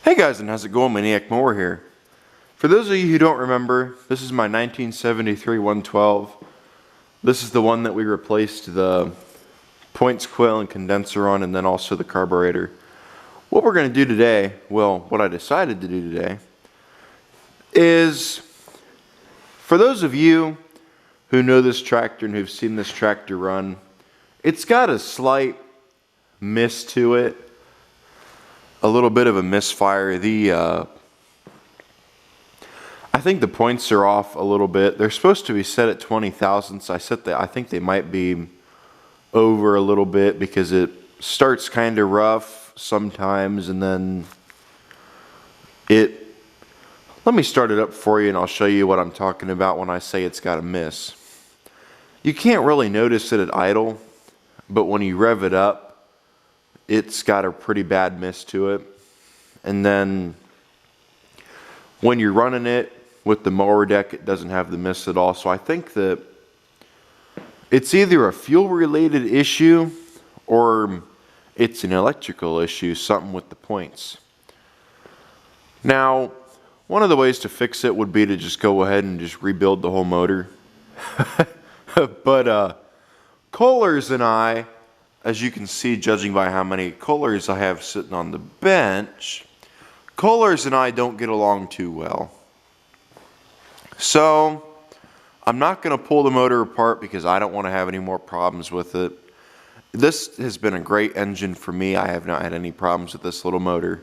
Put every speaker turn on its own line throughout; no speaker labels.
Hey guys, and how's it going? Maniac Mower here. For those of you who don't remember, this is my 1973 112. This is the one that we replaced the points coil and condenser on, and then also the carburetor. What we're going to do today, well, what I decided to do today, is for those of you who know this tractor and who've seen this tractor run, it's got a slight miss to it. A little bit of a misfire. I think the points are off a little bit. They're supposed to be set at 20 thousandths. I think they might be over a little bit because it starts kind of rough sometimes, and then let me start it up for you and I'll show you what I'm talking about when I say it's got a miss. You can't really notice it at idle, but when you rev it up, it's got a pretty bad miss to it. And then when you're running it with the mower deck, it doesn't have the miss at all. So I think that it's either a fuel related issue or it's an electrical issue, something with the points. Now, one of the ways to fix it would be to just go ahead and just rebuild the whole motor. But Kohlers and I, as you can see, judging by how many Kohlers I have sitting on the bench, Kohlers and I don't get along too well. So I'm not going to pull the motor apart because I don't want to have any more problems with it. This has been a great engine for me. I have not had any problems with this little motor,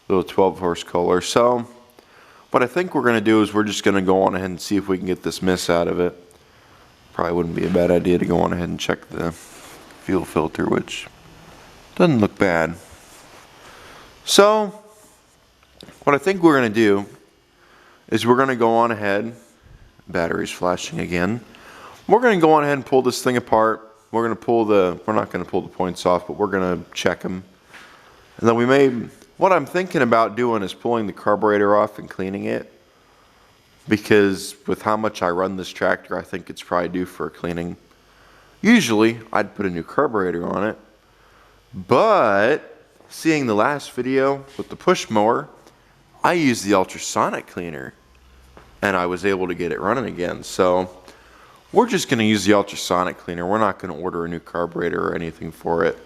little 12-horse Kohler. So what I think we're going to do is we're just going to go on ahead and see if we can get this miss out of it. Probably wouldn't be a bad idea to go on ahead and check the fuel filter, which doesn't look bad. So what I think we're going to do is we're going to go on ahead, battery's flashing again, we're going to go on ahead and pull this thing apart. We're not going to pull the points off, but we're going to check them. And then what I'm thinking about doing is pulling the carburetor off and cleaning it, because with how much I run this tractor, I think it's probably due for a cleaning. Usually, I'd put a new carburetor on it, but seeing the last video with the push mower, I used the ultrasonic cleaner, and I was able to get it running again. So we're just going to use the ultrasonic cleaner. We're not going to order a new carburetor or anything for it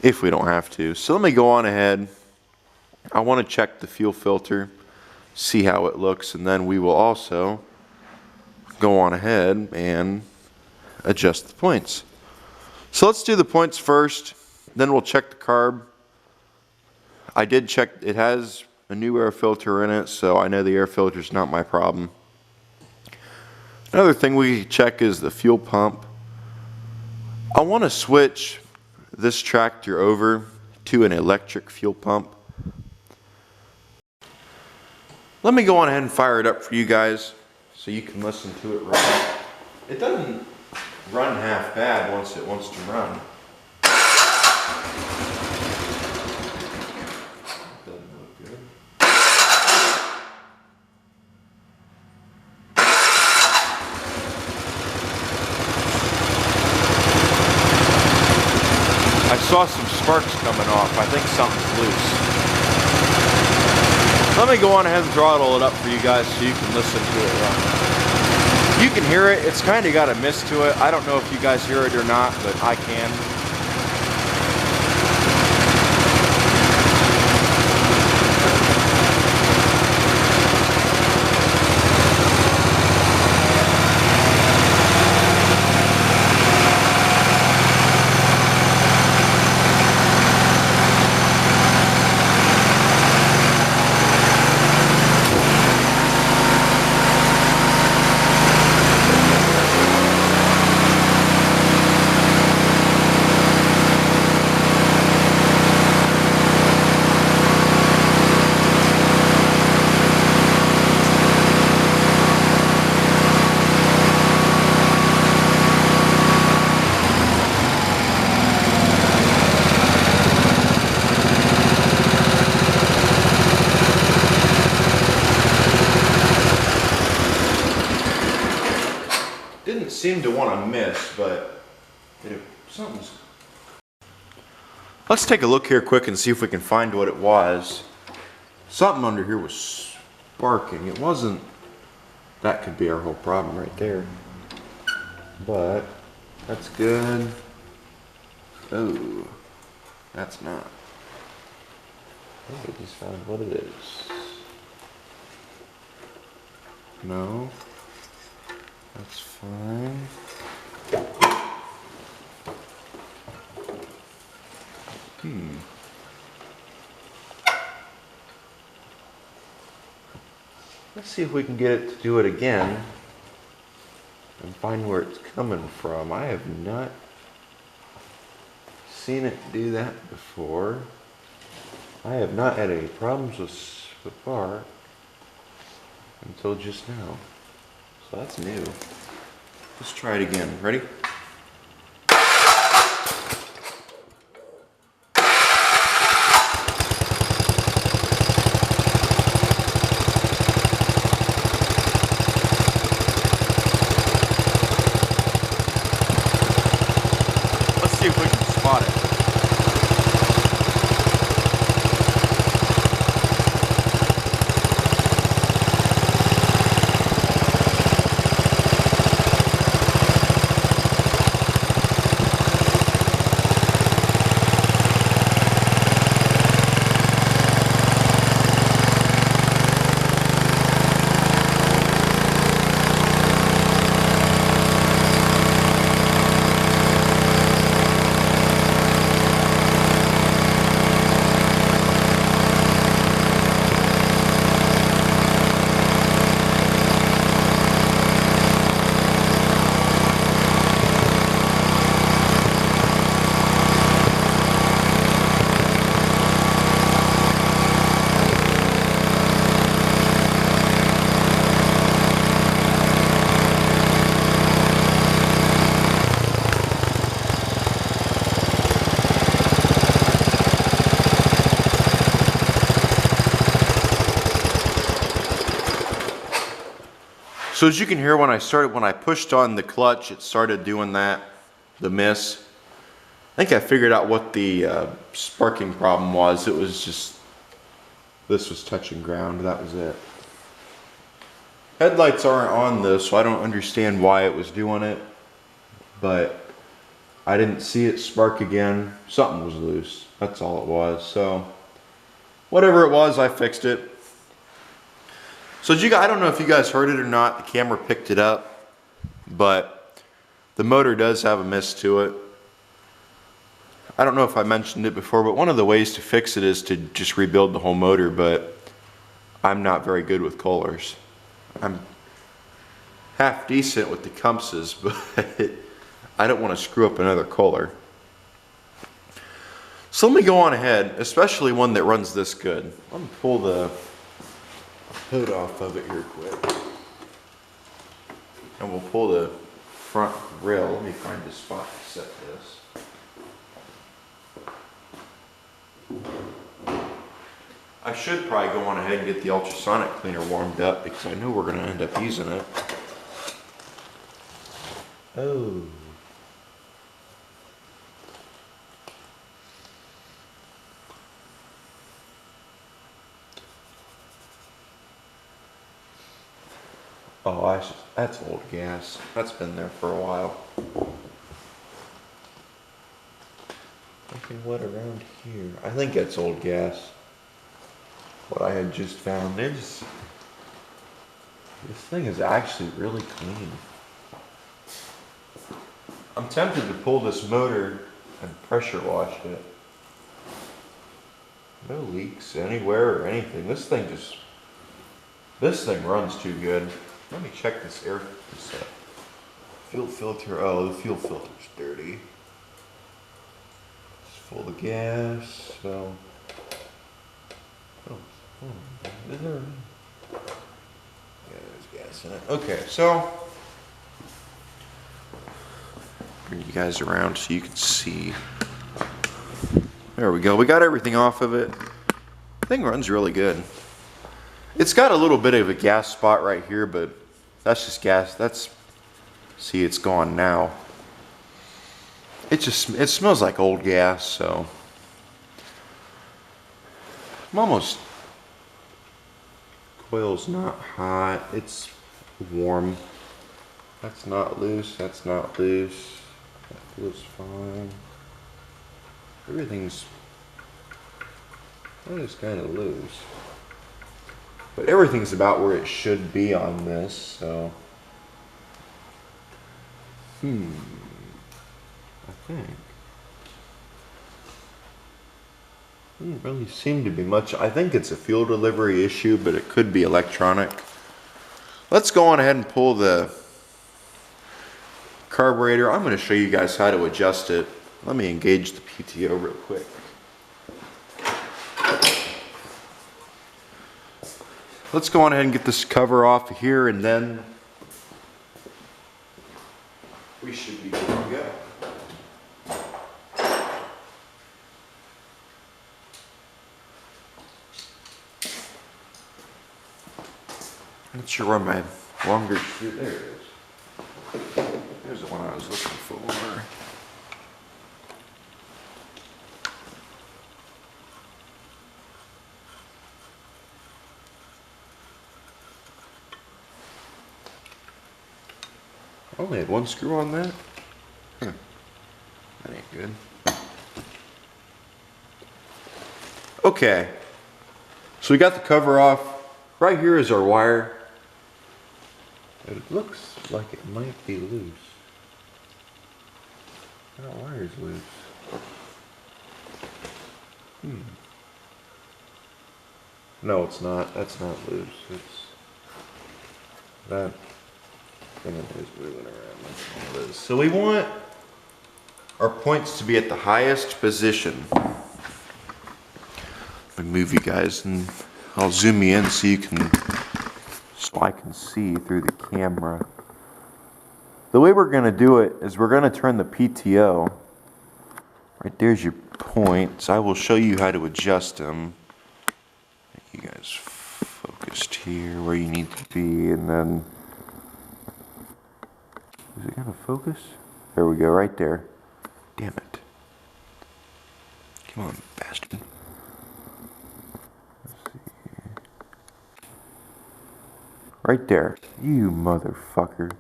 if we don't have to. So let me go on ahead. I want to check the fuel filter, see how it looks, and then we will also go on ahead and adjust the points. So let's do the points first, then we'll check the carb. I did check, it has a new air filter in it, so I know the air filter is not my problem. Another thing we check is the fuel pump. I want to switch this tractor over to an electric fuel pump. Let me go on ahead and fire it up for you guys so you can listen to it run. It doesn't run half bad once it wants to run. Doesn't look good. I saw some sparks coming off. I think something's loose. Let me go on ahead and throttle it up for you guys so you can listen to it run. You can hear it. It's kind of got a miss to it. I don't know if you guys hear it or not, but I can. Didn't seem to want to miss, but something's... Let's take a look here quick and see if we can find what it was. Something under here was sparking. It wasn't, that could be our whole problem right there. But that's good. Oh, that's not. I just found what it is. No, that's fine. Let's see if we can get it to do it again and find where it's coming from. I have not seen it do that before. I have not had any problems with spark until just now. So that's new. Let's try it again. Ready? Let's see if we can spot it. So as you can hear, when I pushed on the clutch, it started doing that, the miss. I think I figured out what the sparking problem was. It was just, this was touching ground, that was it. Headlights aren't on this, so I don't understand why it was doing it, but I didn't see it spark again. Something was loose, that's all it was. So whatever it was, I fixed it. So I don't know if you guys heard it or not, the camera picked it up, but the motor does have a miss to it. I don't know if I mentioned it before, but one of the ways to fix it is to just rebuild the whole motor, but I'm not very good with Kohlers. I'm half decent with the Compasses, but I don't want to screw up another Kohler. So let me go on ahead, especially one that runs this good. Let me pull the hood off of it here quick. And we'll pull the front rail. Let me find a spot to set this. I should probably go on ahead and get the ultrasonic cleaner warmed up because I know we're going to end up using it. Oh. Oh, that's old gas. That's been there for a while. Okay, what around here? I think that's old gas. What I had just found. This thing is actually really clean. I'm tempted to pull this motor and pressure wash it. No leaks anywhere or anything. This thing runs too good. Let me check this fuel filter. Oh, the fuel filter's dirty. It's full of gas. So, is there? Yeah, there's gas in it. Okay, so bring you guys around so you can see. There we go. We got everything off of it. The thing runs really good. It's got a little bit of a gas spot right here, but that's just gas. See, it's gone now. It smells like old gas, so I'm almost coil's not hot, it's warm. That's not loose, that's not loose. That feels fine. Everything's, that is kind of loose. But everything's about where it should be on this, so. I think. Doesn't really seem to be much. I think it's a fuel delivery issue, but it could be electronic. Let's go on ahead and pull the carburetor. I'm going to show you guys how to adjust it. Let me engage the PTO real quick. Let's go on ahead and get this cover off here, and then we should be good to go. Not sure where my longer shoe, there it is. There's the one I was looking for. I only had one screw on that? Huh. That ain't good. Okay. So we got the cover off. Right here is our wire. It looks like it might be loose. That wire's loose. No, it's not. That's not loose. It's that thing is moving around. That's all it is. So we want our points to be at the highest position. Let me move you guys and I'll zoom you in so I can see through the camera. The way we're going to do it is we're going to turn the PTO. Right there's your points. I will show you how to adjust them. You guys focused here where you need to be, and then is it going to focus? There we go, right there. Damn it. Come on, bastard. Right there. You motherfucker.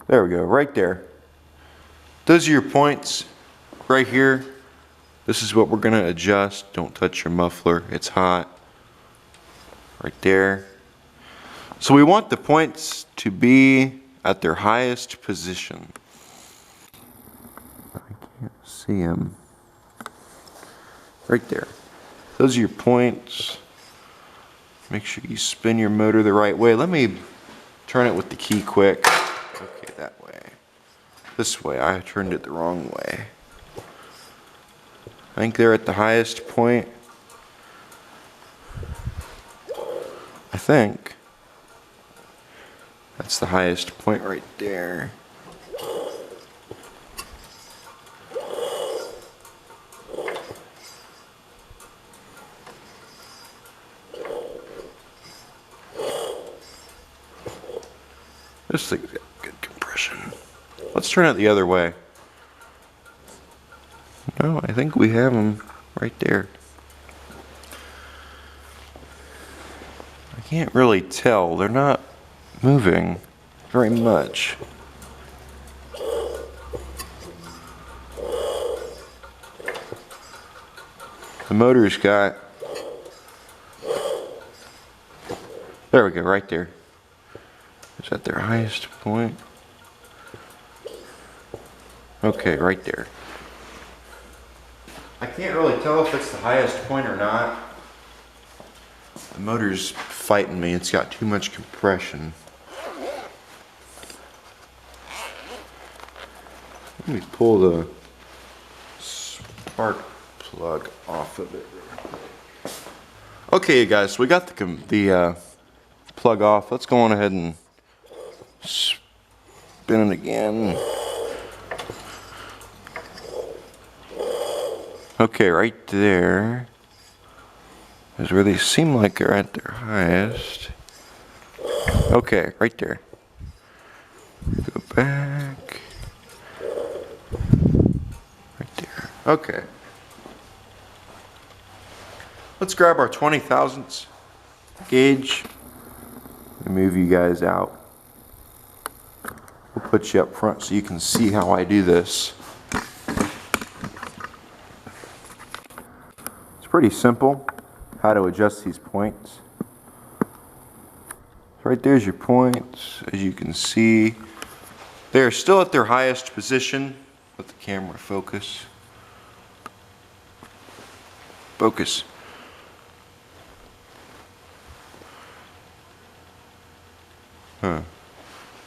There we go, right there. Those are your points right here. This is what we're going to adjust. Don't touch your muffler, it's hot. Right there. So we want the points to be at their highest position. I can't see them. Right there. Those are your points. Make sure you spin your motor the right way. Let me turn it with the key quick. Okay, that way. This way, I turned it the wrong way. I think they're at the highest point. I think. That's the highest point right there. This thing's got good compression. Let's turn it the other way. No, I think we have them right there. I can't really tell. They're not moving very much. The motor's got... There we go, right there. Is that their highest point? Okay, right there. I can't really tell if it's the highest point or not. The motor's fighting me. It's got too much compression. Let me pull the spark plug off of it. Okay, guys, so we got the plug off. Let's go on ahead and spin it again. Okay, right there is where they seem like they're at their highest. Okay, right there. Go back. Right there. Okay. Let's grab our 20 thousandths. gauge. Let me move you guys out. We'll put you up front so you can see how I do this. It's pretty simple how to adjust these points. Right there's your points. As you can see, they're still at their highest position. Let the camera focus. Focus.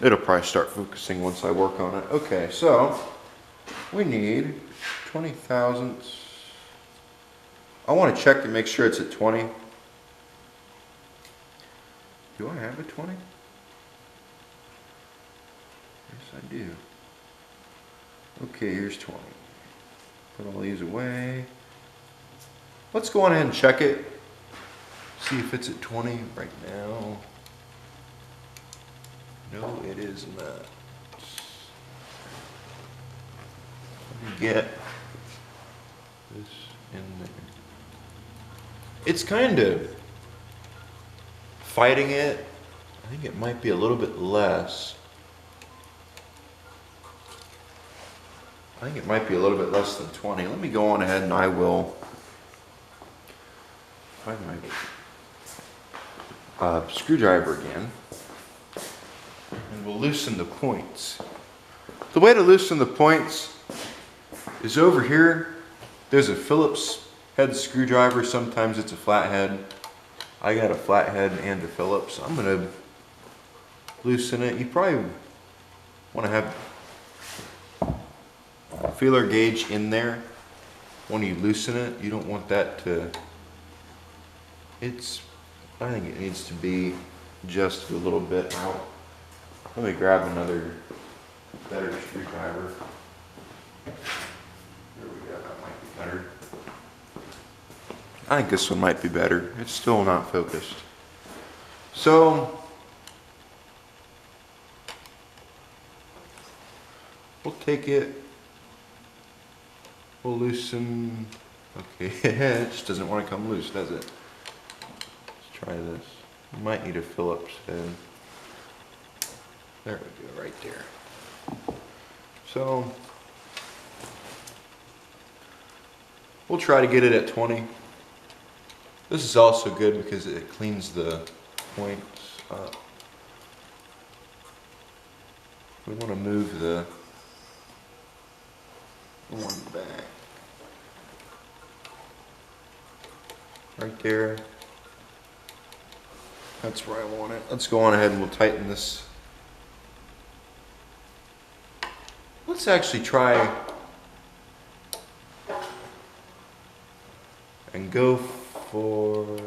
It'll probably start focusing once I work on it. Okay, so we need 20 thousandths. I want to check to make sure it's at 20. Do I have a 20? Yes, I do. Okay, here's 20. Put all these away. Let's go on ahead and check it. See if it's at 20 right now. No, it is not. Let me get this in there. It's kind of fighting it. I think it might be a little bit less. I think it might be a little bit less than 20. Let me go on ahead and I will find my screwdriver again. And we'll loosen the points. The way to loosen the points is over here. There's a Phillips head screwdriver. Sometimes it's a flathead. I got a flathead and a Phillips. I'm going to loosen it. You probably want to have a feeler gauge in there when you loosen it. You don't want that to, I think it needs to be just a little bit out. Let me grab another better screwdriver. There we go, that might be better. I think this one might be better. It's still not focused. So, we'll take it, we'll loosen, okay, it just doesn't want to come loose, does it? Let's try this. You might need a Phillips head. There we go, right there. So, we'll try to get it at 20. This is also good because it cleans the points up. We want to move the one back. Right there. That's where I want it. Let's go on ahead and we'll tighten this. Let's actually try and go for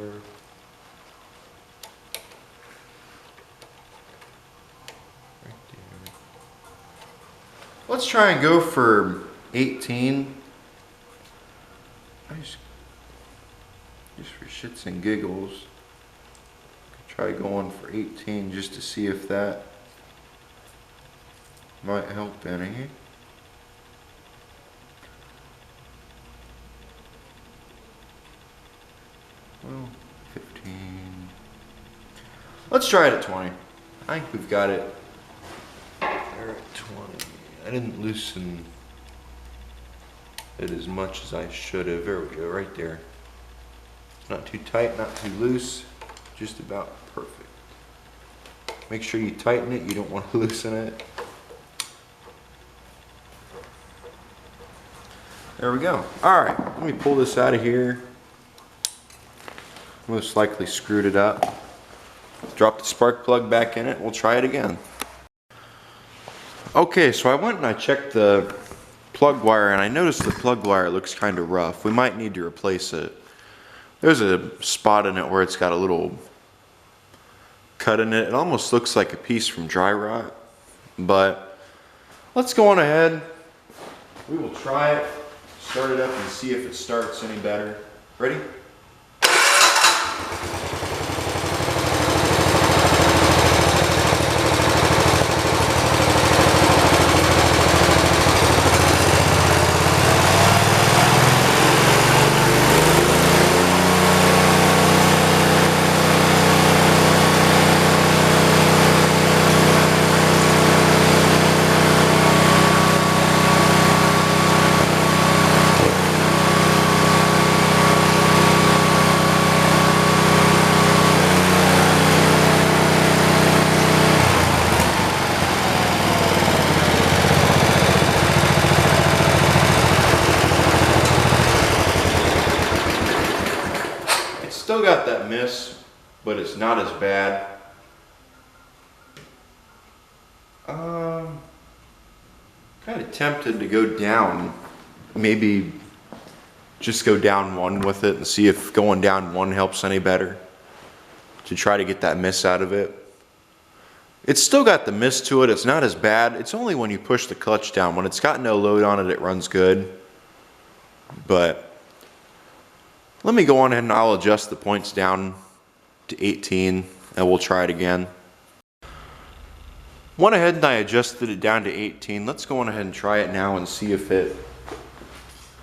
let's try and go for 18. Just for shits and giggles. Try going for 18 just to see if that might help any. Well, 15. Let's try it at 20. I think we've got it there at 20. I didn't loosen it as much as I should have. There we go, right there. Not too tight, not too loose, just about perfect. Make sure you tighten it, you don't want to loosen it. There we go. All right, let me pull this out of here. Most likely screwed it up. Drop the spark plug back in it. We'll try it again. Okay, so I went and I checked the plug wire and I noticed the plug wire looks kind of rough. We might need to replace it. There's a spot in it where it's got a little cut in it. It almost looks like a piece from dry rot. But let's go on ahead. We will try it, start it up and see if it starts any better. Ready? still got that miss, but it's not as bad. Kind of tempted to go down, maybe just go down one with it and see if going down one helps any better, to try to get that miss out of it. It's still got the miss to it. It's not as bad. It's only when you push the clutch down. When it's got no load on it, it runs good. But let me go on ahead and I'll adjust the points down to 18 and we'll try it again. Went ahead and I adjusted it down to 18. Let's go on ahead and try it now and see if it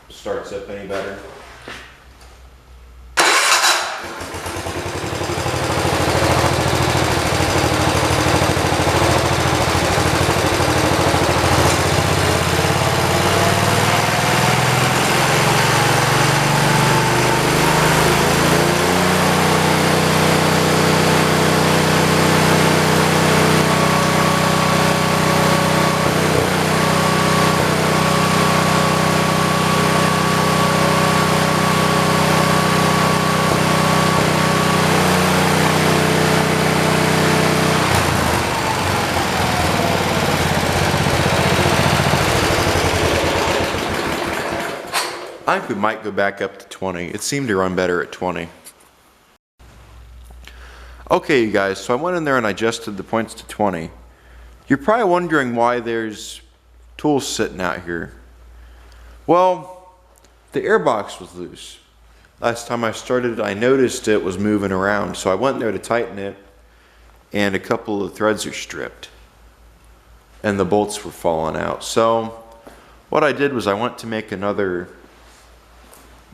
starts up any better. I think we might go back up to 20. It seemed to run better at 20. Okay, you guys, so I went in there and I adjusted the points to 20. You're probably wondering why there's tools sitting out here. Well, the airbox was loose. Last time I started, I noticed it was moving around, so I went there to tighten it, and a couple of threads are stripped, and the bolts were falling out. So what I did was I went to make another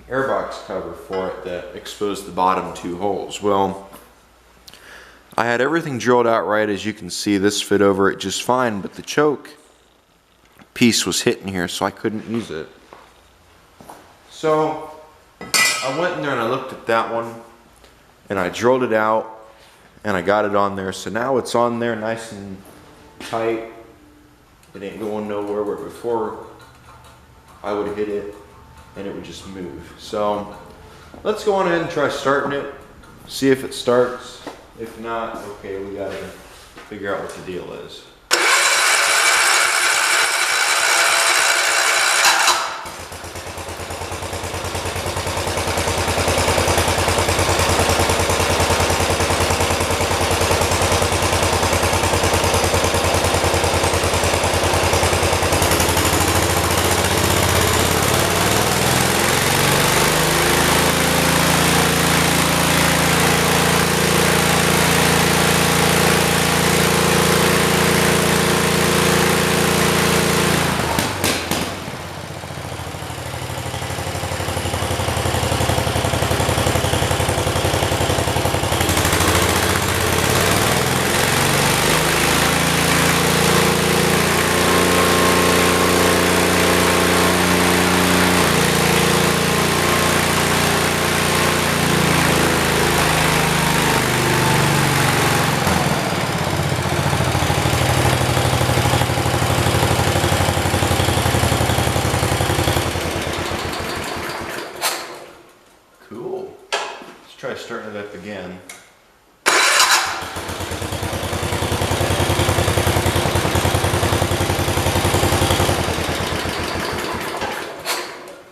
airbox cover for it that exposed the bottom two holes. Well, I had everything drilled out right. As you can see, this fit over it just fine, but the choke piece was hitting here, so I couldn't use it. So I went in there and I looked at that one and I drilled it out and I got it on there. So now it's on there nice and tight. It ain't going nowhere, where before I would hit it and it would just move. So let's go on ahead and try starting it, see if it starts. If not, okay, we gotta figure out what the deal is. Try starting it up again.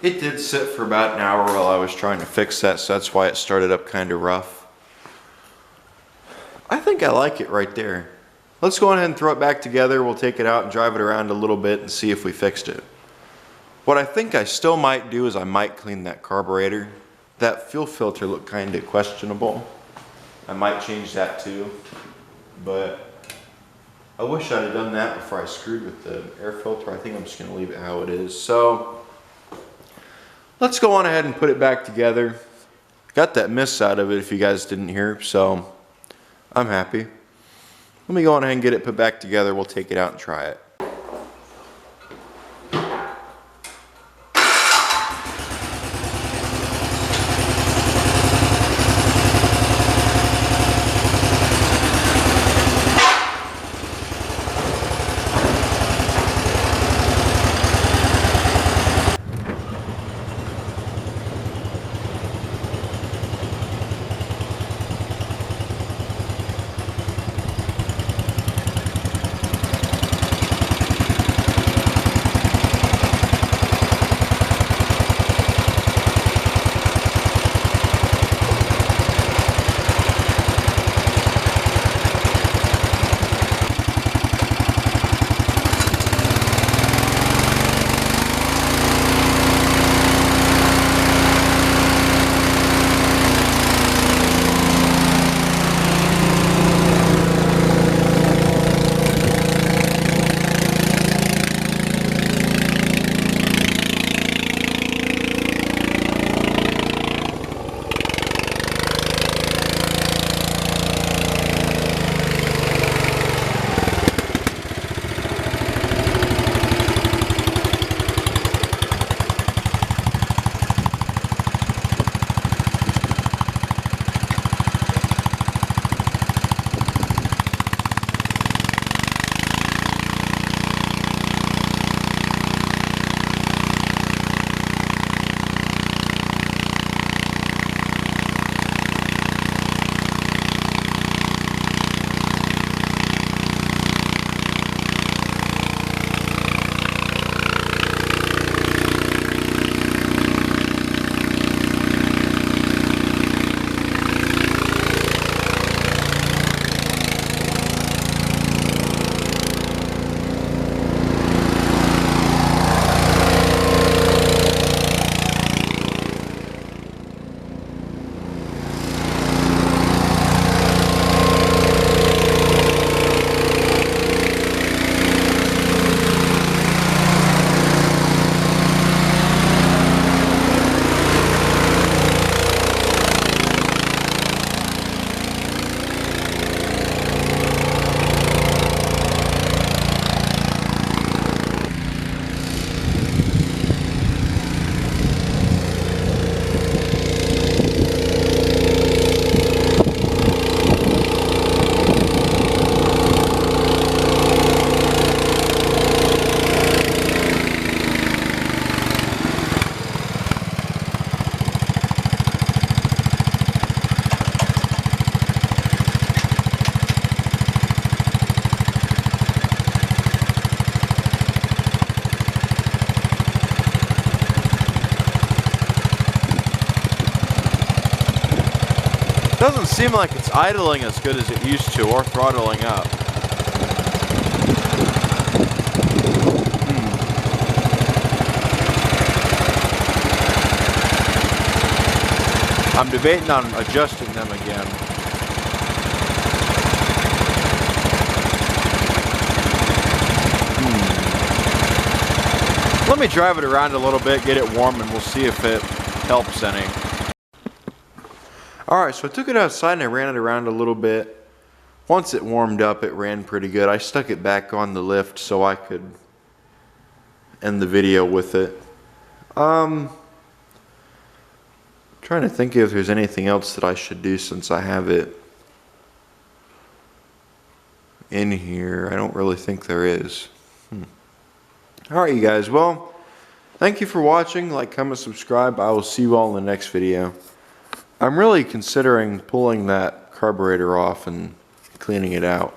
It did sit for about an hour while I was trying to fix that, so that's why it started up kind of rough. I think I like it right there. Let's go ahead and throw it back together. We'll take it out and drive it around a little bit and see if we fixed it. What I think I still might do is I might clean that carburetor. That fuel filter looked kind of questionable. I might change that too, but I wish I'd have done that before I screwed with the air filter. I think I'm just gonna leave it how it is. So let's go on ahead and put it back together. Got that miss out of it if you guys didn't hear, so I'm happy. Let me go on ahead and get it put back together. We'll take it out and try it. Doesn't seem like it's idling as good as it used to, or throttling up. I'm debating on adjusting them again. Let me drive it around a little bit, get it warm, and we'll see if it helps any. Alright, so I took it outside and I ran it around a little bit. Once it warmed up, it ran pretty good. I stuck it back on the lift so I could end the video with it. Trying to think if there's anything else that I should do since I have it in here. I don't really think there is. Alright, you guys. Well, thank you for watching. Like, comment, subscribe. I will see you all in the next video. I'm really considering pulling that carburetor off and cleaning it out.